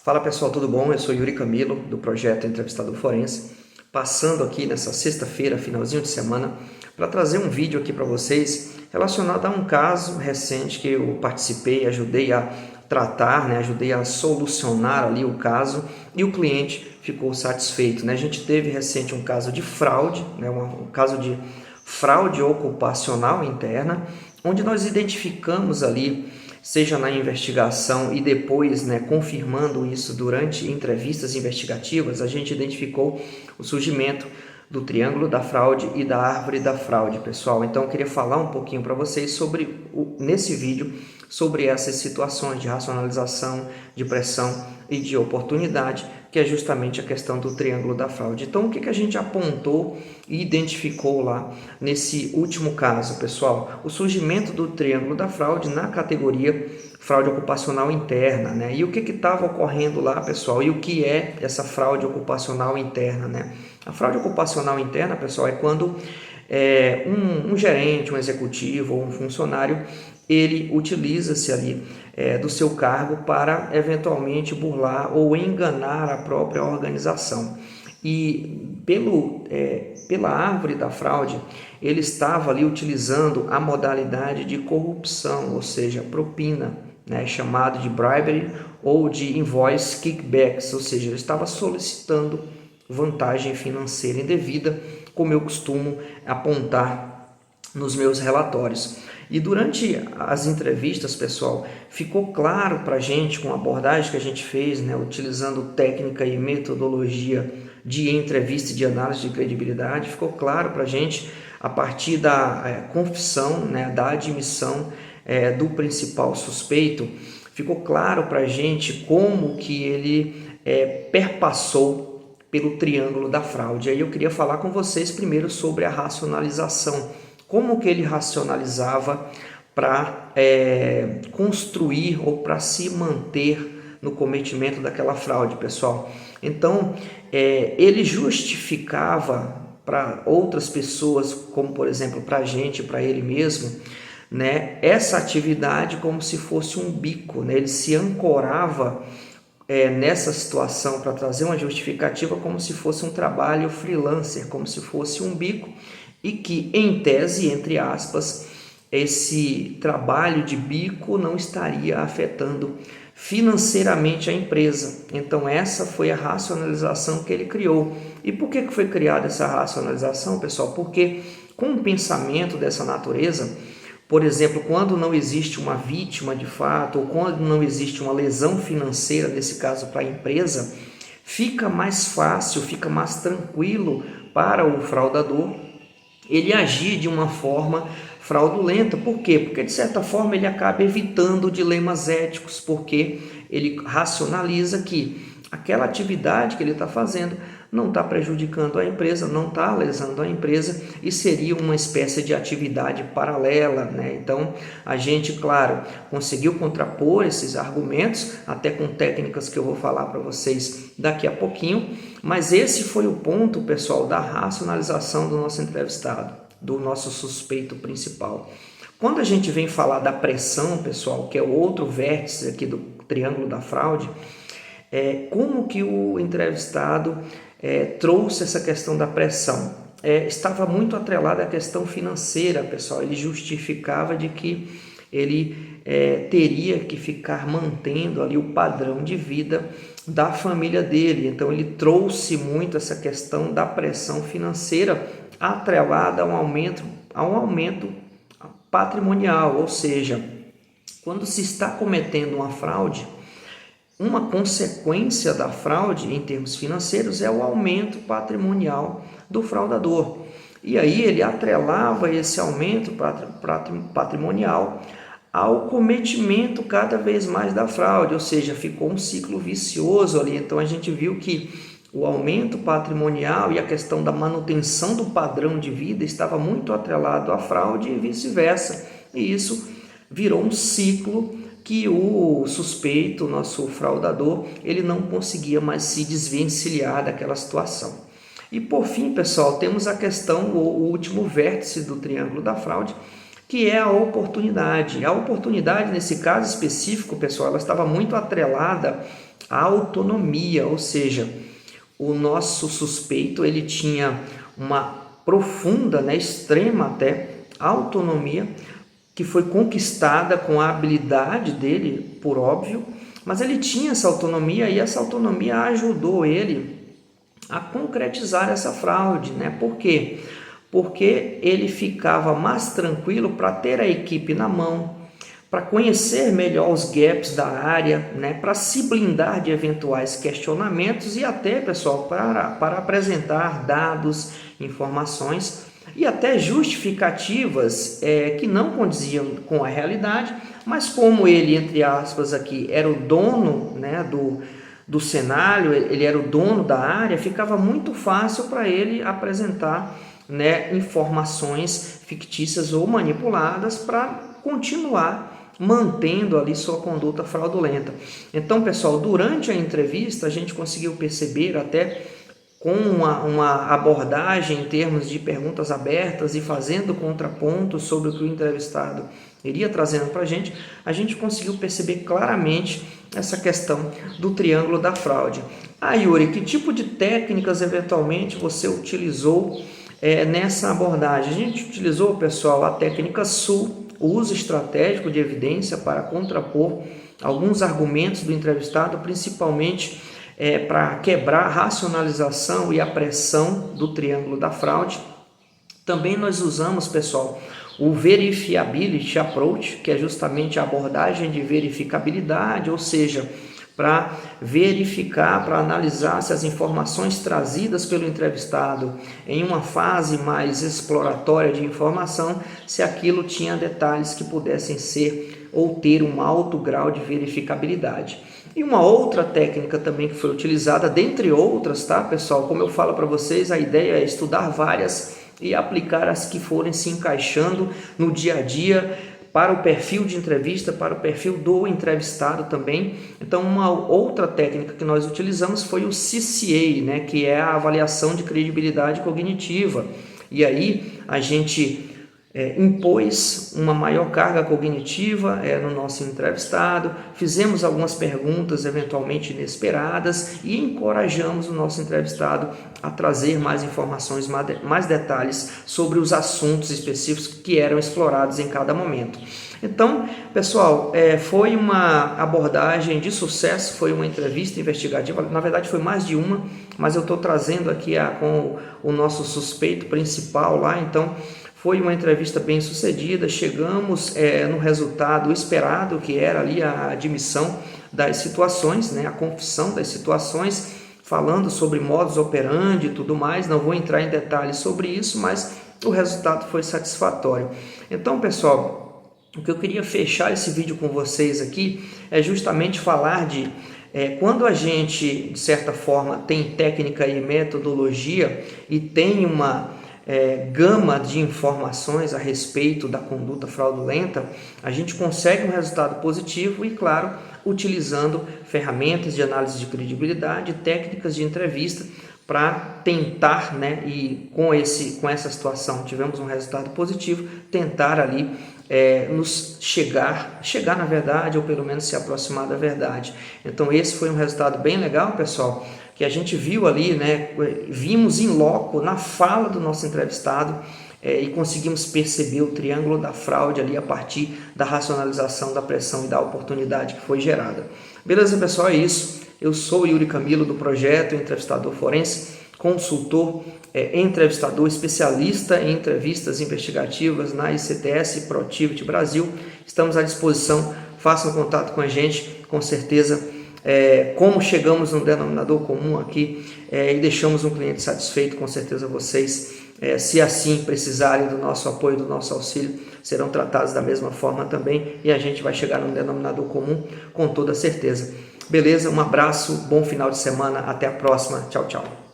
Fala pessoal, tudo bom? Eu sou Yuri Camilo, do projeto Entrevistador Forense, passando aqui nessa sexta-feira, finalzinho de semana, para trazer um vídeo aqui para vocês relacionado a um caso recente que eu participei, ajudei a tratar, ajudei a solucionar ali o caso e o cliente ficou satisfeito. A gente teve recente um caso de fraude, um caso de fraude ocupacional interna, onde nós identificamos ali, seja na investigação e depois confirmando isso durante entrevistas investigativas, a gente identificou o surgimento do triângulo da fraude e da árvore da fraude, pessoal. Então eu queria falar um pouquinho para vocês nesse vídeo sobre essas situações de racionalização, de pressão e de oportunidade, que é justamente a questão do triângulo da fraude. Então o que a gente apontou e identificou lá nesse último caso, pessoal? O surgimento do triângulo da fraude na categoria fraude ocupacional interna, E o que estava ocorrendo lá, pessoal? E o que é essa fraude ocupacional interna, A fraude ocupacional interna, pessoal, é quando um gerente, um executivo ou um funcionário, ele utiliza-se ali do seu cargo para eventualmente burlar ou enganar a própria organização. E pela árvore da fraude, ele estava ali utilizando a modalidade de corrupção, ou seja, propina, chamado de bribery ou de invoice kickbacks, ou seja, ele estava solicitando vantagem financeira indevida, como eu costumo apontar nos meus relatórios. E durante as entrevistas, pessoal, ficou claro para a gente, com a abordagem que a gente fez, utilizando técnica e metodologia de entrevista e de análise de credibilidade, ficou claro para a gente, a partir da confissão, da admissão do principal suspeito, ficou claro para a gente como que ele perpassou pelo triângulo da fraude. Aí eu queria falar com vocês primeiro sobre a racionalização. Como que ele racionalizava para construir ou para se manter no cometimento daquela fraude, pessoal? Então, ele justificava para outras pessoas, como por exemplo para a gente, para ele mesmo, essa atividade como se fosse um bico, Ele se ancorava nessa situação para trazer uma justificativa como se fosse um trabalho freelancer, como se fosse um bico, e que, em tese, entre aspas, esse trabalho de bico não estaria afetando financeiramente a empresa. Então essa foi a racionalização que ele criou. E por que foi criada essa racionalização, pessoal? Porque com um pensamento dessa natureza, por exemplo, quando não existe uma vítima de fato, ou quando não existe uma lesão financeira, nesse caso para a empresa, fica mais fácil, fica mais tranquilo para o fraudador ele agir de uma forma fraudulenta. Por quê? Porque de certa forma ele acaba evitando dilemas éticos, porque ele racionaliza que aquela atividade que ele está fazendo não está prejudicando a empresa, não está lesando a empresa e seria uma espécie de atividade paralela, Então a gente, claro, conseguiu contrapor esses argumentos, até com técnicas que eu vou falar para vocês daqui a pouquinho, mas esse foi o ponto, pessoal, da racionalização do nosso entrevistado, do nosso suspeito principal. Quando a gente vem falar da pressão, pessoal, que é o outro vértice aqui do triângulo da fraude, como que o entrevistado trouxe essa questão da pressão? Estava muito atrelada à questão financeira, pessoal. Ele justificava de que ele teria que ficar mantendo ali o padrão de vida da família dele. Então ele trouxe muito essa questão da pressão financeira atrelada a um aumento patrimonial, ou seja, quando se está cometendo uma fraude, uma consequência da fraude em termos financeiros é o aumento patrimonial do fraudador. E aí ele atrelava esse aumento patrimonial ao cometimento cada vez mais da fraude, ou seja, ficou um ciclo vicioso ali. Então a gente viu que o aumento patrimonial e a questão da manutenção do padrão de vida estava muito atrelado à fraude e vice-versa. E isso virou um ciclo que o suspeito, nosso fraudador, ele não conseguia mais se desvencilhar daquela situação. E por fim, pessoal, temos a questão, o último vértice do triângulo da fraude, que é a oportunidade. A oportunidade, nesse caso específico, pessoal, ela estava muito atrelada a autonomia, ou seja, o nosso suspeito ele tinha uma profunda, né, extrema até, autonomia, que foi conquistada com a habilidade dele, por óbvio, mas ele tinha essa autonomia e essa autonomia ajudou ele a concretizar essa fraude, né? Por quê? Porque ele ficava mais tranquilo para ter a equipe na mão, para conhecer melhor os gaps da área, né? Para se blindar de eventuais questionamentos e até, pessoal, para apresentar dados, informações e até justificativas que não condiziam com a realidade, mas como ele, entre aspas, aqui era o dono, né, do cenário, ele era o dono da área, ficava muito fácil para ele apresentar, né, informações fictícias ou manipuladas para continuar mantendo ali sua conduta fraudulenta. Então, pessoal, durante a entrevista a gente conseguiu perceber até com uma abordagem em termos de perguntas abertas e fazendo contrapontos sobre o que o entrevistado iria trazendo para a gente conseguiu perceber claramente essa questão do triângulo da fraude. Yuri, que tipo de técnicas eventualmente você utilizou nessa abordagem? A gente utilizou, pessoal, a técnica SUL, o uso estratégico de evidência para contrapor alguns argumentos do entrevistado, principalmente para quebrar a racionalização e a pressão do triângulo da fraude. Também nós usamos, pessoal, o Verifiability Approach, que é justamente a abordagem de verificabilidade, ou seja, para verificar, para analisar se as informações trazidas pelo entrevistado em uma fase mais exploratória de informação, se aquilo tinha detalhes que pudessem ser ou ter um alto grau de verificabilidade. E uma outra técnica também que foi utilizada, dentre outras, tá, pessoal? Como eu falo para vocês, a ideia é estudar várias e aplicar as que forem se encaixando no dia a dia para o perfil de entrevista, para o perfil do entrevistado também. Então, uma outra técnica que nós utilizamos foi o CCA, né, que é a avaliação de credibilidade cognitiva. E aí a gente impôs uma maior carga cognitiva no nosso entrevistado, fizemos algumas perguntas eventualmente inesperadas e encorajamos o nosso entrevistado a trazer mais informações, mais detalhes sobre os assuntos específicos que eram explorados em cada momento. Então, pessoal, foi uma abordagem de sucesso, foi uma entrevista investigativa, na verdade foi mais de uma, mas eu estou trazendo aqui com o nosso suspeito principal lá, então foi uma entrevista bem sucedida, chegamos no resultado esperado, que era ali a admissão das situações, né, a confissão das situações, falando sobre modus operandi e tudo mais, não vou entrar em detalhes sobre isso, mas o resultado foi satisfatório. Então, pessoal, o que eu queria fechar esse vídeo com vocês aqui é justamente falar de quando a gente, de certa forma, tem técnica e metodologia e tem uma gama de informações a respeito da conduta fraudulenta, a gente consegue um resultado positivo e, claro, utilizando ferramentas de análise de credibilidade, técnicas de entrevista para tentar, né, e com essa situação tivemos um resultado positivo, tentar ali nos chegar na verdade, ou pelo menos se aproximar da verdade. Então esse foi um resultado bem legal, pessoal, que a gente viu ali, né, vimos em loco na fala do nosso entrevistado e conseguimos perceber o triângulo da fraude ali a partir da racionalização da pressão e da oportunidade que foi gerada. Beleza, pessoal? É isso. Eu sou o Yuri Camilo do projeto Entrevistador Forense, consultor, entrevistador, especialista em entrevistas investigativas na ICTS Protivit Brasil. Estamos à disposição, façam contato com a gente, com certeza. Como chegamos num denominador comum aqui e deixamos um cliente satisfeito, com certeza vocês, se assim precisarem do nosso apoio, do nosso auxílio, serão tratados da mesma forma também e a gente vai chegar num denominador comum com toda certeza. Beleza? Um abraço, bom final de semana, até a próxima, tchau, tchau.